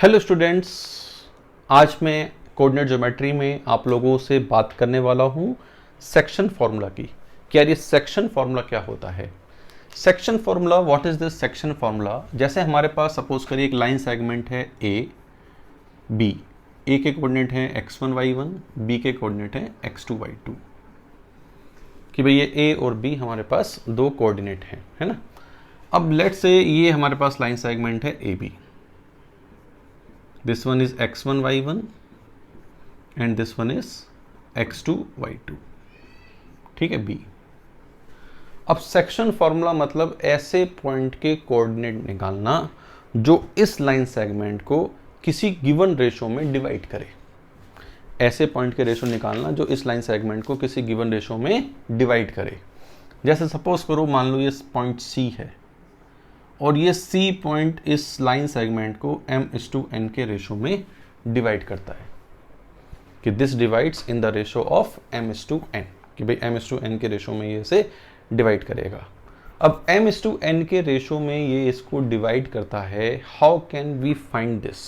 Hello students, आज मैं coordinate geometry में आप लोगों से बात करने वाला हूँ सेक्शन फार्मूला की। क्या ये सेक्शन फार्मूला क्या होता है? Section formula, what is this section formula? जैसे हमारे पास सपोज करिए एक लाइन सेगमेंट है ए बी। ए के कोऑर्डिनेट हैं x1 y1, बी के कोऑर्डिनेट हैं x2 y2। कि भाई ये ए और बी हमारे पास दो कोऑर्डिनेट हैं, है ना। अब लेट्स से ये हमारे पास लाइन सेगमेंट है A B. This one is x1 y1 and this one is x2 y2। ठीक है, B। अब सेक्शन फॉर्मूला मतलब ऐसे पॉइंट के कोऑर्डिनेट निकालना जो इस लाइन सेगमेंट को किसी गिवन रेशो में डिवाइड करे। ऐसे पॉइंट के रेशो निकालना जो इस लाइन सेगमेंट को किसी गिवन रेशो में डिवाइड करे। जैसे सपोज करो, मान लो ये पॉइंट C है और ये C पॉइंट इस लाइन सेगमेंट को m/n के रेशो में डिवाइड करता है कि this divides in the ratio of m/n, कि भाई m/n के रेशो में ये इसे डिवाइड करेगा। अब m/n के रेशो में ये इसको डिवाइड करता है। How can we find this,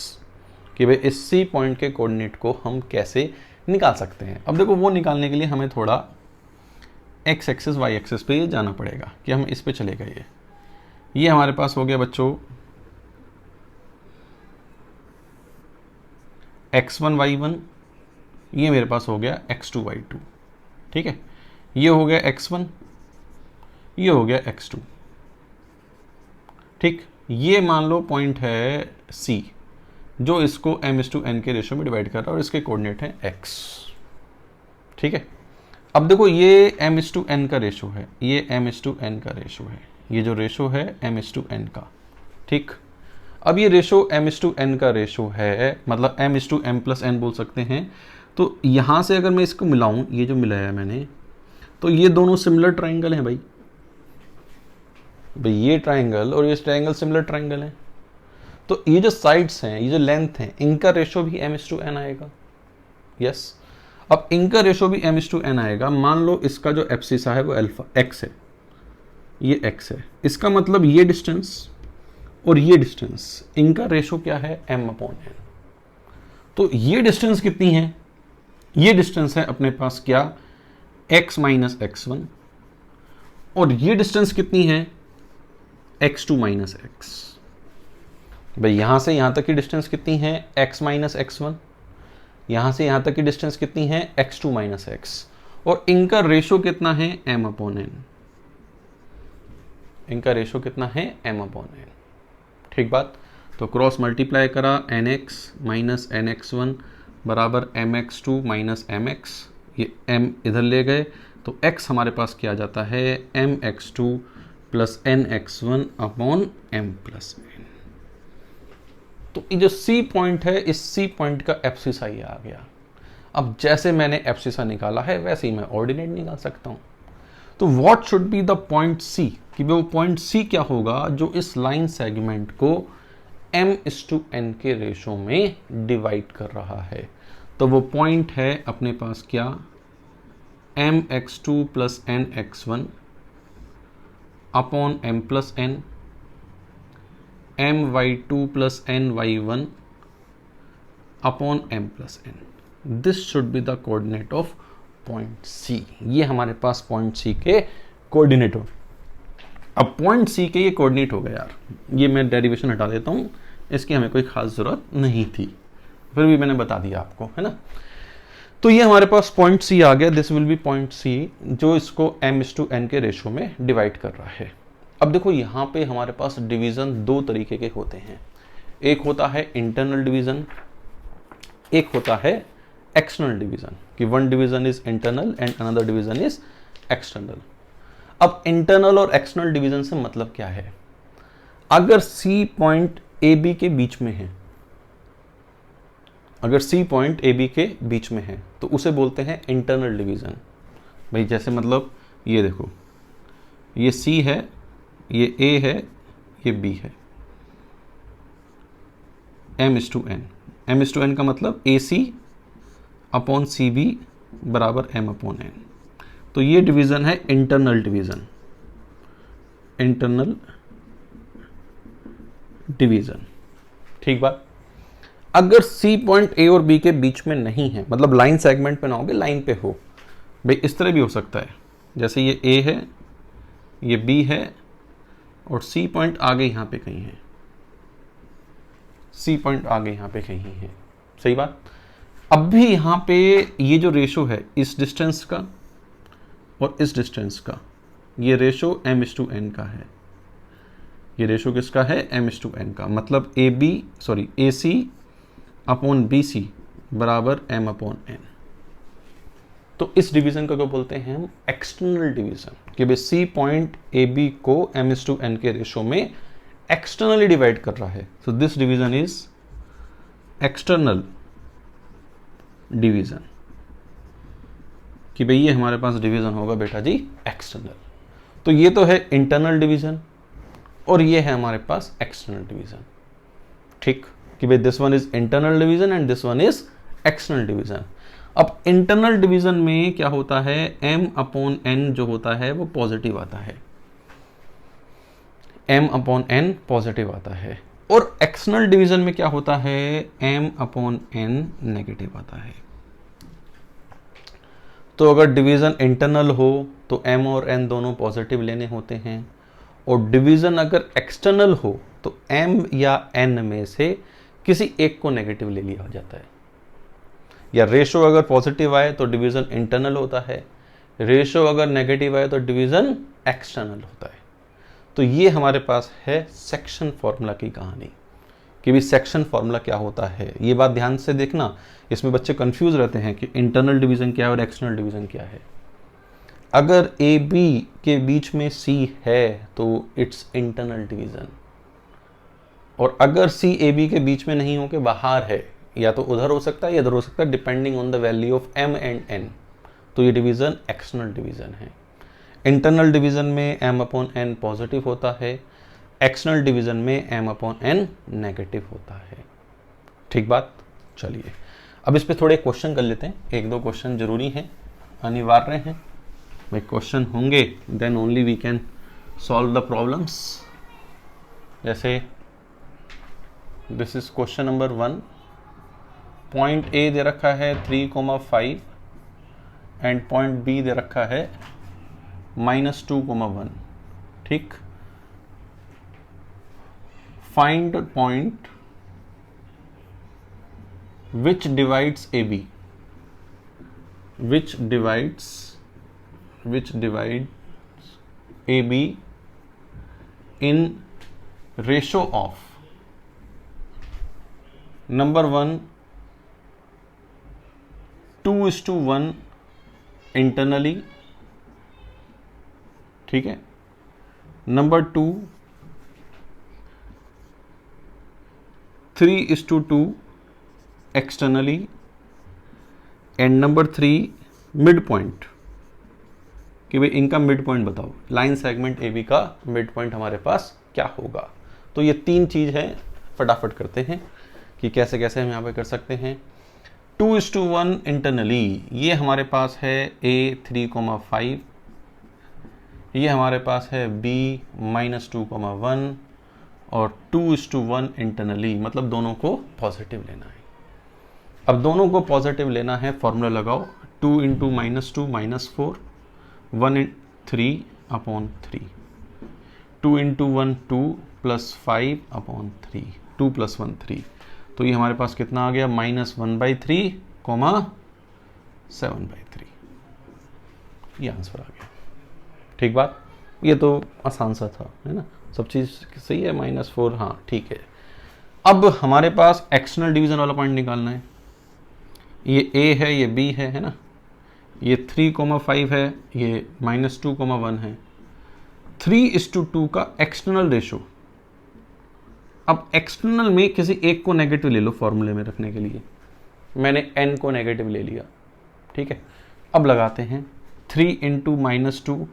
कि भाई इस C पॉइंट के कोऑर्डिनेट को हम कैसे निकाल सकते हैं। अब देखो, वो निकालने के लिए हमें थोड़ा x एक्सिस y एक्सिस पे ये जाना पड़ेगा कि हम इस पे चलेगा। ये हमारे पास हो गया बच्चों x1 y1, ये मेरे पास हो गया x2 y2। ठीक है, ये हो गया x1, ये हो गया x2। ठीक, ये मान लो पॉइंट है C जो इसको m/n के रेशो में डिवाइड कर रहा है और इसके कोऑर्डिनेट हैं x। ठीक है, अब देखो ये m/n का रेशो है, ये m/n का रेशो है, ये जो रेशो है m/n का। ठीक, अब ये रेशो m/n का रेशो है, मतलब m/m+n बोल सकते हैं। तो यहां से अगर मैं इसको मिलाऊं, ये जो मिलाया मैंने, तो ये दोनों सिमिलर ट्राइंगल हैं भाई। ये ट्राइंगल और ये ट्राइंगल सिमिलर ट्राइंगल हैं, तो ये जो साइड्स हैं, ये जो लेंथ हैं, इनका रेशो भी m/n आएगा। यस, अब इनका रेशो भी m/n आएगा। मान लो इसका जो एब्सिसा है वो अल्फा x है, ये x है। इसका मतलब ये डिस्टेंस और ये डिस्टेंस, इनका रेशो क्या है? m/n। तो ये डिस्टेंस कितनी है? ये डिस्टेंस है अपने पास क्या? x - x1। और ये डिस्टेंस कितनी है? x2 - x। भाई यहां से यहां तक की डिस्टेंस कितनी है? x - x1। यहां से यहां तक की डिस्टेंस कितनी है? x2 - x। और इनका रेशो कितना है? m/n। इनका रेशो कितना है? m/n। ठीक बात। तो क्रॉस मल्टीप्लाई करा, nx - nx1 बराबर mx2 - mx। ये m इधर ले गए तो x हमारे पास क्या आ जाता है? mx2 + nx1 upon m+n। तो ये जो C पॉइंट है, इस C पॉइंट का एब्सिसा ये आ गया। अब जैसे मैंने एब्सिसा निकाला है वैसे ही मैं ऑर्डिनेट निकाल सकता हूं। तो what should be the point C, कि वो पॉइंट C क्या होगा जो इस लाइन सेगमेंट को m/n के रेशो में डिवाइड कर रहा है। तो वो पॉइंट है अपने पास क्या? mx2 + nx1 upon m+n, my2 + ny1 upon m+n। This should be the coordinate of point C। ये हमारे पास पॉइंट C के कोऑर्डिनेट हो। अब पॉइंट C के ये कोऑर्डिनेट हो गए यार, ये मैं डेरिवेशन हटा देता हूँ, इसकी हमें कोई खास जरूरत नहीं थी, फिर भी मैंने बता दिया आपको, है ना। तो ये हमारे पास पॉइंट C आ गया। This will be point C जो इसको m/n के रेशो में डिवाइड कर रहा है। अब देखो, यहाँ पे हमारे पास डिवीजन दो तरीके के होते हैं। एक होता है इंटरनल डिवीजन, एक होता है एक्सटर्नल डिवीजन, कि one division is internal and another division is external. अब इंटरनल और एक्सटर्नल डिवीजन से मतलब क्या है? अगर C पॉइंट AB के बीच में है, अगर C पॉइंट AB के बीच में है तो उसे बोलते हैं इंटरनल डिवीजन। भाई जैसे मतलब ये देखो, ये C है, ये A है, ये B है, m/n। m/n का मतलब AC अपॉन CB बराबर m/n। तो ये डिवीजन है इंटरनल डिवीजन, इंटरनल डिवीजन। ठीक बात। अगर सी पॉइंट ए और बी के बीच में नहीं है, मतलब लाइन सेगमेंट पे ना होगे, लाइन पे हो, भाई इस तरह भी हो सकता है, जैसे ये ए है, ये बी है, और सी पॉइंट आगे यहां पे कहीं है, सी पॉइंट आगे यहां पे कहीं है, सही बात। अब भी यहां पे ये जो रेशो है इस डिस्टेंस का और इस डिस्टेंस का, ये रेशो m/n का है, ये रेशो किसका है, m/n का, मतलब AC अपॉन BC बराबर m/n। तो इस डिवीजन को क्या बोलते हैं हम, एक्सटर्नल डिवीजन, कि भाई सी पॉइंट AB को m/n के रेशो में एक्सटर्नली डिवाइड कर रहा है। So this division is external division, कि भाई ये हमारे पास डिवीजन होगा बेटा जी एक्सटर्नल। तो ये तो है इंटरनल डिवीजन और ये है हमारे पास एक्सटर्नल डिवीजन, ठीक, कि भाई this one is internal division and this one is external division. अब इंटरनल डिवीजन में क्या होता है, m/n जो होता है वो पॉजिटिव आता है, m/n पॉजिटिव आता है, और एक्सटर्नल डिवीजन में क्या होता है, m/n नेगेटिव आता है। तो अगर डिवीजन इंटरनल हो तो m और n दोनों पॉजिटिव लेने होते हैं, और डिवीजन अगर एक्सटर्नल हो तो m या n में से किसी एक को नेगेटिव ले लिया जाता है। या रेशो अगर पॉजिटिव आए तो डिवीजन इंटरनल होता है, रेशो अगर नेगेटिव आए तो डिवीजन एक्सटर्नल होता है। तो ये हमारे पास है सेक्शन फॉर्मूला की कहानी, कि भी सेक्शन फॉर्मूला क्या होता है। ये बात ध्यान से देखना, इसमें बच्चे कंफ्यूज रहते हैं कि इंटरनल डिवीजन क्या है और एक्सटर्नल डिवीजन क्या है। अगर ए बी के बीच में सी है तो इट्स इंटरनल डिवीजन, और अगर सी ए बी के बीच में नहीं हो के बाहर है, या तो उधर हो सकता है या इधर हो सकता है, depending on the value of m and n, तो ये डिवीजन एक्सटर्नल डिवीजन है। इंटरनल डिवीजन में m/n पॉजिटिव होता है, एक्सटर्नल डिवीजन में m/n नेगेटिव होता है, ठीक बात। चलिए अब इस पे थोड़े क्वेश्चन कर लेते हैं, एक दो क्वेश्चन जरूरी हैं, अनिवार्य हैं, भाई क्वेश्चन होंगे then only we can solve the problems. जैसे this is question number 1, point A दे रखा है 3,5 एंड पॉइंट बी दे रखा है -2,1, ठीक। Find point which divides A B, which divides A B in ratio of number 1 2:1 internally, ठीक है, number 2 3:2 externally, and number 3 mid point, कि भाई इनका मिड पॉइंट बताओ, लाइन सेगमेंट ए बी का मिड पॉइंट हमारे पास क्या होगा। तो ये तीन चीज है, फटाफट करते हैं कि कैसे कैसे हम यहाँ पे कर सकते हैं। 2:1 इंटरनली, ये हमारे पास है a 3,5, ये हमारे पास है b -2,1, और 2:1 इंटरनली, मतलब दोनों को पॉजिटिव लेना है। अब दोनों को पॉजिटिव लेना है, फॉर्मूला लगाओ, 2 × -2 -4, 1 3/3, 2 × 1 2 + 5/3, 2 + 1 3, तो ये हमारे पास कितना आ गया, -1/3, 7/3, ये आंसर आ गया, ठीक बात। ये तो आसान सा था, है ना, सब चीज़ सही है, -4, हाँ ठीक है। अब हमारे पास एक्सटर्नल डिवीजन वाला पॉइंट निकालना है, ये a है, ये b है ना, ये 3,5 है, ये -2,1 है, 3:2 का एक्सटर्नल रेशो। अब एक्सटर्नल में किसी एक को नेगेटिव ले लो फॉर्मूले में रखने के लिए, मैंने n को नेगेटिव ले लिया, ठीक है। अब लगाते हैं 3 × -2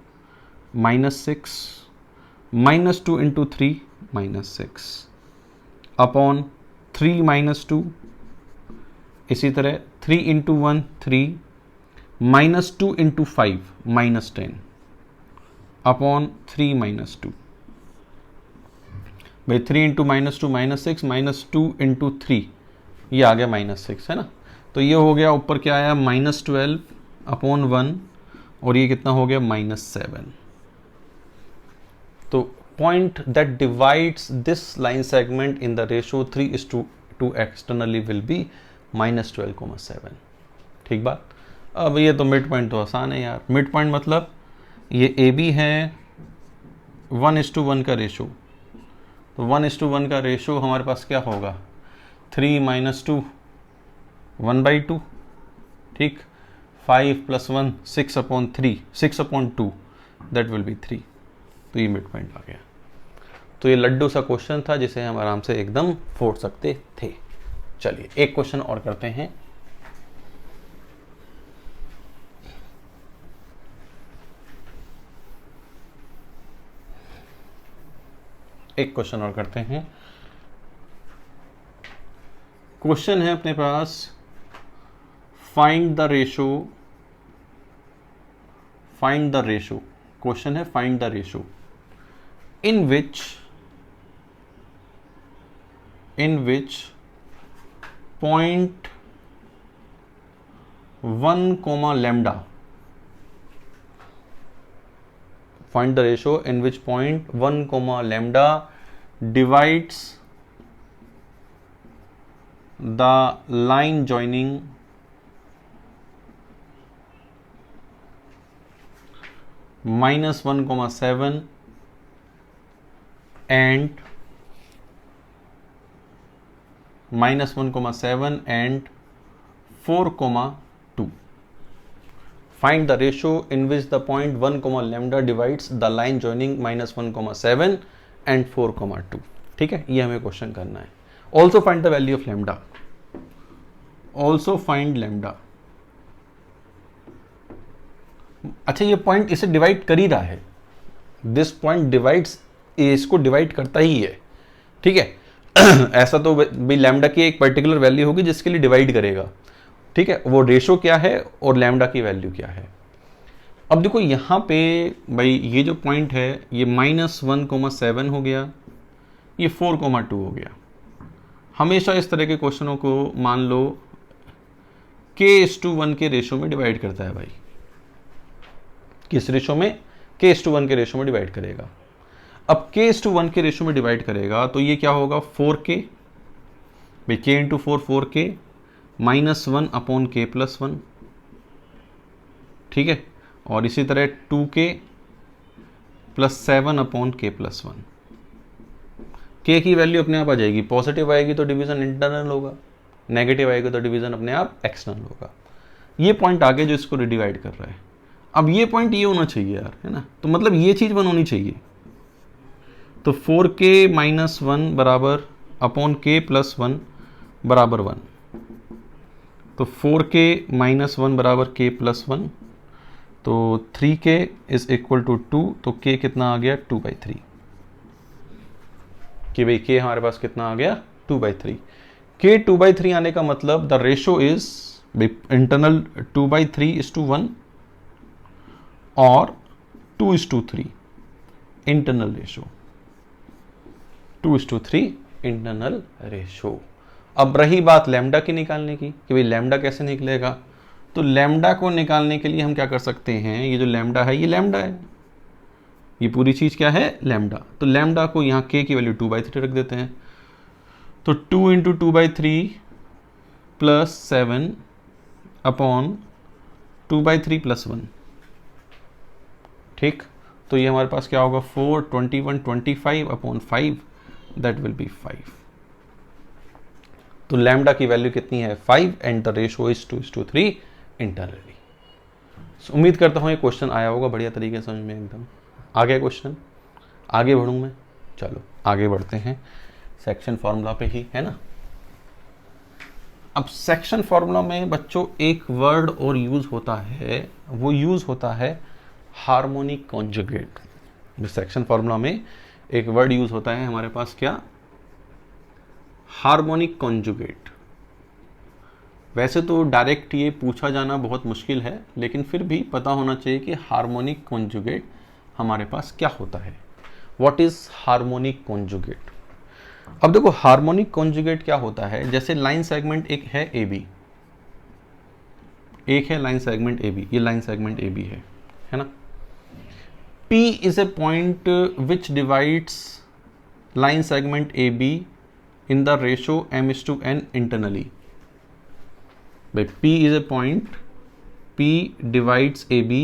-6, -2 × 3 -6 अपॉन 3 -2, इसी तरह 3 × 1 3, -2 × 5 -10 अपॉन 3 -2, भाई 3 × -2 -6, -2 × 3 ये आ गया -6 है ना। तो ये हो गया ऊपर क्या आया -12/1 और ये कितना हो गया -7। तो point that divides this line segment in the ratio 3:2 externally will be -12,7। ठीक बात। अब ये तो मिड पॉइंट तो आसान है यार। मिड पॉइंट मतलब ये ए बी है 1:1 का रेशो, तो 1:1 का रेशो हमारे पास क्या होगा 3 - 2 1/2, ठीक। 5 + 1 6/3 6/2 दैट विल बी 3। तो ये मिड पॉइंट आ गया। तो ये लड्डू सा क्वेश्चन था जिसे हम आराम से एकदम फोड़ सकते थे। चलिए एक क्वेश्चन और करते हैं। एक क्वेश्चन और करते हैं। क्वेश्चन है अपने पास फाइंड द रेशो। क्वेश्चन है find the ratio in which point 1, lambda, find the ratio in which point 1, lambda divides the line joining -1,7 and -1,7 and 4,2. Find the ratio in which the point 1, lambda divides the line joining -1,7 and 4,2। ठीक है, ये हमें question करना है। Also find the value of lambda. Also find lambda. अच्छा, ये point इसे divide कर ही रहा है। दिस पॉइंट डिवाइड्स, इसको डिवाइड करता ही है। ठीक है ऐसा तो भाई लैम्डा की एक पर्टिकुलर वैल्यू होगी जिसके लिए डिवाइड करेगा। ठीक है, वो रेशो क्या है और लैम्डा की वैल्यू क्या है। अब देखो यहाँ पे भाई ये जो पॉइंट है ये -1,7 हो गया, ये 4,2 हो गया। हमेशा इस तरह के क्वेश्चनों को मान लो k:1 के रेशो में डिवाइड करता है भाई। किस रेशो में? k:1 के रेशो में डिवाइड करेगा। अब k:1 के रेशो में डिवाइड करेगा तो ये क्या होगा 4k, भाई k × 4 4k -1/k+1। ठीक है, और इसी तरह 2k + 7/k+1। k की वैल्यू अपने आप आ जाएगी, पॉजिटिव आएगी तो डिवीजन इंटरनल होगा, नेगेटिव आएगी तो डिवीजन अपने आप एक्सटर्नल होगा। ये पॉइंट आगे जो इसको डिवाइड कर रहा है। अब ये पॉइंट ये होना चाहिए यार, है ना। तो मतलब ये चीज बननी चाहिए। तो 4k - 1 बराबर k+1 बराबर 1। तो 4k - 1 बराबर k+1, तो 3k = 2। तो k कितना आ गया 2/3 कि भाई k हमारे पास कितना आ गया 2/3। k 2/3 आने का मतलब द रेशो इज इंटरनल 2/3:1 और 2:3 इंटरनल रेशो, 2:3 इंटरनल रेशो। अब रही बात लैम्डा की निकालने की कि भाई लैम्डा कैसे निकलेगा। तो लैम्डा को निकालने के लिए हम क्या कर सकते हैं, ये जो लैम्डा है ये लैम्डा है, ये पूरी चीज क्या है लैम्डा। तो लैम्डा को यहाँ k की वैल्यू 2/3 रख देते हैं। तो 2 × 2/3 + 7/2/3 + 1। ठीक, तो ये हमारे पास क्या होगा 4 21 25/5 दैट विल बी 5। तो लैम्डा की वैल्यू कितनी है 5 and the ratio is 2:3 internally. उम्मीद करता हूँ ये क्वेश्चन आया होगा बढ़िया तरीके से समझ में एकदम। आ गया क्वेश्चन, आगे बढ़ूँ मैं। चलो आगे बढ़ते हैं सेक्शन फॉर्मूला पे ही, है ना। अब सेक्शन फॉर्मूला में बच्चों एक वर्ड और यूज होता है, वो यूज होता है हार्मोनिक कॉन्जुगेट। सेक्शन फॉर्मूला में एक वर्ड यूज होता है हमारे पास क्या, हार्मोनिक कॉन्जुगेट। वैसे तो डायरेक्ट ये पूछा जाना बहुत मुश्किल है, लेकिन फिर भी पता होना चाहिए कि हार्मोनिक कॉन्जुगेट हमारे पास क्या होता है। What is harmonic conjugate. अब देखो हार्मोनिक कॉन्जुगेट क्या होता है, जैसे लाइन सेगमेंट एक है ए बी, एक है लाइन सेगमेंट ए बी, ये लाइन सेगमेंट ए बी है ना। P is a point which divides line segment AB in the ratio m/n internally. But P is a point, P divides AB,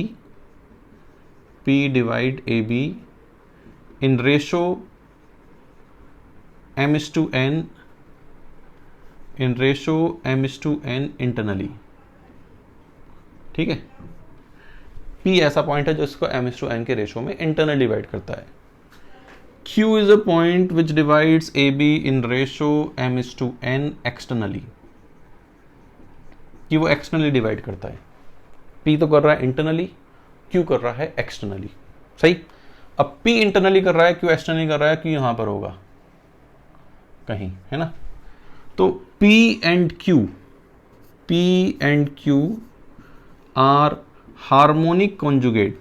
P divide AB in ratio m/n, in ratio m/n internally. ठीक है, P ऐसा point है जो इसको m/n के ratio में internal divide करता है। Q is a point which divides AB in ratio m/n externally, कि वो एक्सटर्नली डिवाइड करता है। P तो कर रहा है इंटरनली, Q कर रहा है एक्सटर्नली, सही। अब P इंटरनली कर रहा है, Q एक्सटर्नली कर रहा है, Q यहां पर होगा कहीं, है ना। तो P and Q are harmonic conjugate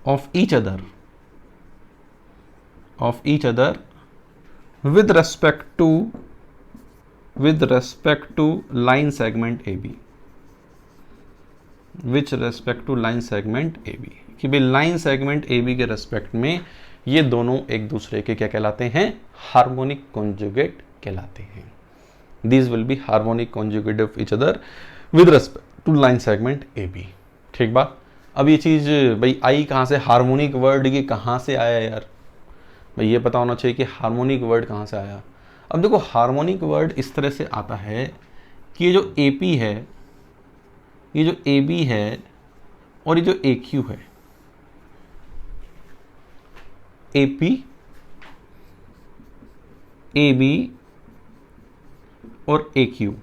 of each other with respect to line segment AB, कि भाई लाइन सेगमेंट AB के रेस्पेक्ट में ये दोनों एक दूसरे के क्या कहलाते हैं, हार्मोनिक कॉन्जुगेट कहलाते हैं। These will be harmonic conjugate of each other with respect to line segment AB। ठीक बात। अब ये चीज भाई आई कहाँ से, हार्मोनिक वर्ड ये कहाँ से आया यार, भाई ये पता होना चाहिए कि हार्मोनिक वर्ड कहाँ से आया। अब देखो हार्मोनिक वर्ड इस तरह से आता है कि ये जो AP है, ये जो AB है और ये जो AQ है, AP AB और AQ,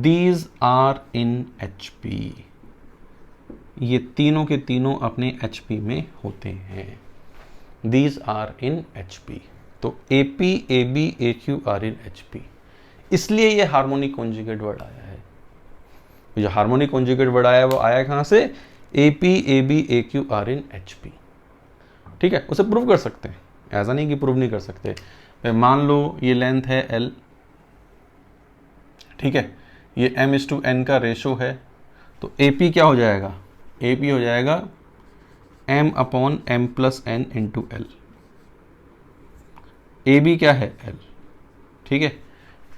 these are in HP, ये तीनों के तीनों अपने HP में होते हैं। These are in HP, तो AP AB AQ are in HP, इसलिए ये हार्मोनिक कॉन्जुगेट वर्ड आया है। जो हार्मोनिक कॉन्जुगेट वर्ड आया है वो आया कहाँ से, AP AB AQ are in HP। ठीक है, उसे प्रूव कर सकते हैं, ऐसा नहीं कि प्रूव नहीं कर सकते। मान लो ये लेंथ है L, ठीक है, ये m/n का रेशो है, तो AP क्या हो जाएगा, AP हो जाएगा m/m+n इंटू L। AB क्या है L, ठीक है।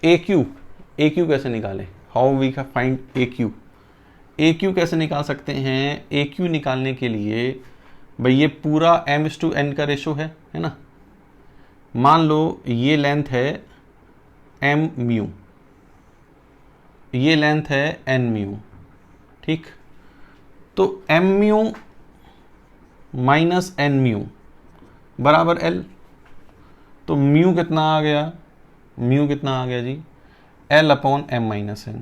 AQ कैसे निकालें, how we can find AQ कैसे निकाल सकते हैं। AQ निकालने के लिए भाई ये पूरा m/n का रेशो है ना। मान लो ये लेंथ है m म्यू, ये लेंथ है n म्यू, ठीक। तो m mu minus n mu बराबर L, तो म्यू कितना आ गया, जी L/m-n,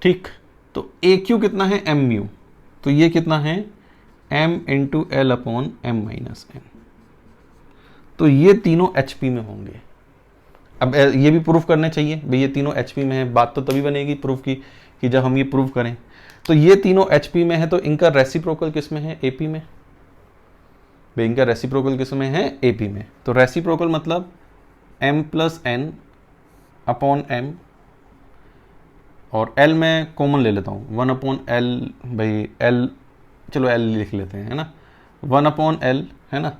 ठीक। तो AQ कितना है m म्यू, तो ये कितना है m इंटू L/m-n, तो ये तीनों HP में होंगे। अब ये भी प्रूफ करने चाहिए भाई ये तीनों HP में है, बात तो तभी बनेगी प्रूफ की कि जब हम ये प्रूफ करें। तो ये तीनों HP में है, तो इनका रेसिप्रोकल किस में है, AP में। भाई इनका रेसिप्रोकल किस में है, AP में। तो रेसिप्रोकल मतलब m+n/m, और L में कॉमन ले लेता हूँ 1/L, भाई L चलो L लिख लेते हैं, है ना, 1/L, है ना।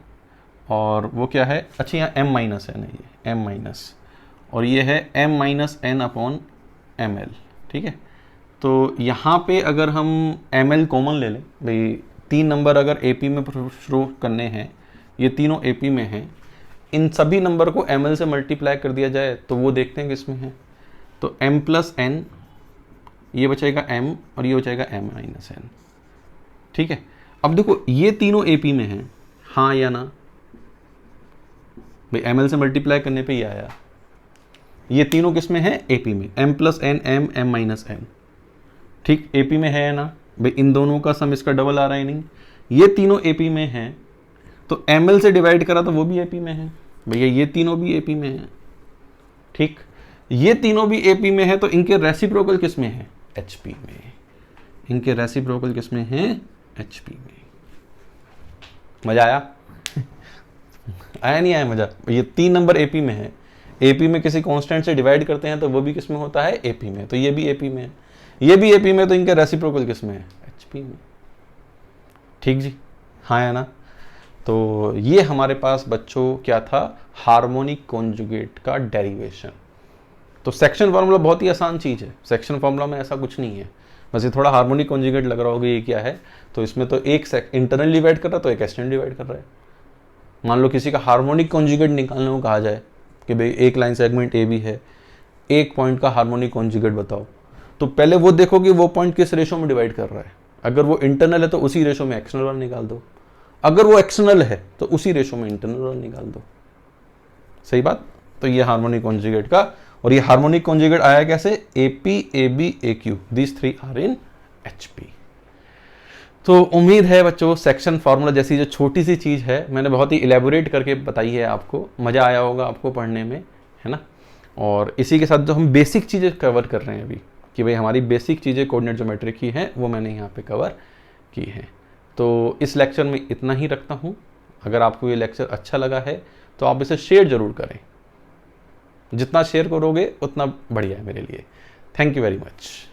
और वो क्या है, अच्छा यहाँ m- है ना, ये m-, और ये है m-n/ml, ठीक है। तो यहाँ पे अगर हम ml कॉमन ले लें, भाई 3 नंबर अगर AP में शुरू करने हैं, ये तीनों AP में हैं, इन सभी नंबर को ml से मल्टीप्लाई कर दिया जाए तो वो देखते हैं किस में है। तो m+n, ये बचेगा m और ये बचेगा m-n, ठीक है। अब देखो ये तीनों AP में हैं, हाँ या ना, भाई ml से मल्टीप्लाई करने पे ही आया। ये तीनों किस में है, AP में, m+n m-n, ठीक, AP में है ना। भाई इन दोनों का सम इसका डबल आ रहा है नहीं, ये तीनों AP में हैं, तो ml से डिवाइड करा तो वो भी AP में है, भैया ये तीनों भी AP में है, ठीक। ये तीनों भी AP में है, तो इनके रेसिप्रोकल किस में है, HP में। इनके रेसिप्रोकल किस में हैं? HP में। मजा आया? आया नहीं आया मजा? ये 3 नंबर AP में है। AP में किसी कांस्टेंट से डिवाइड करते हैं तो वो भी किस में होता है? AP में। तो ये भी AP में है, ये भी AP में, तो इनके रेसिप्रोकल किस में है? HP में। ठीक जी, हाँ या ना? तो ये हमारे पास बच्चों क्या था? हार्मोनिक कॉन्जुगेट का डेरिवेशन। तो सेक्शन फार्मूला बहुत ही आसान चीज़ है, सेक्शन फार्मूला में ऐसा कुछ नहीं है, बस ये थोड़ा हार्मोनिक कॉन्जुगेट लग रहा होगा ये क्या है। तो इसमें तो एक इंटरनल डिवाइड कर रहा है तो एक एक्सटर्नल डिवाइड कर रहा है। मान लो किसी का हार्मोनिक कॉन्जुगेट निकालने को कहा जाए कि भाई एक लाइन सेगमेंट ए भी है, एक पॉइंट का हार्मोनिक कॉन्जुगेट बताओ, तो पहले वो देखो कि वो पॉइंट किस रेशो में डिवाइड कर रहा है। अगर वो इंटरनल है तो उसी रेशो में एक्सटर्नल वाला निकाल दो, अगर वो एक्सटर्नल है तो उसी रेशो में इंटरनल वाला निकाल दो। सही बात? तो ये हार्मोनिक कॉन्जुगेट का, और ये हार्मोनिक कॉन्जुगेट आया कैसे? AP AB AQ, this 3 are in HP। तो उम्मीद है बच्चों सेक्शन फार्मूला जैसी जो छोटी सी चीज़ है मैंने बहुत ही इलेबोरेट करके बताई है आपको, मज़ा आया होगा आपको पढ़ने में, है ना। और इसी के साथ जो हम बेसिक चीज़ें कवर कर रहे हैं अभी, कि भाई हमारी बेसिक चीज़ें कोऑर्डिनेट ज्योमेट्री की हैं, वो मैंने यहाँ पे कवर की हैं। तो इस लेक्चर में इतना ही रखता हूँ। अगर आपको ये लेक्चर अच्छा लगा है तो आप इसे शेयर ज़रूर करें, जितना शेयर करोगे उतना बढ़िया है मेरे लिए। Thank you very much.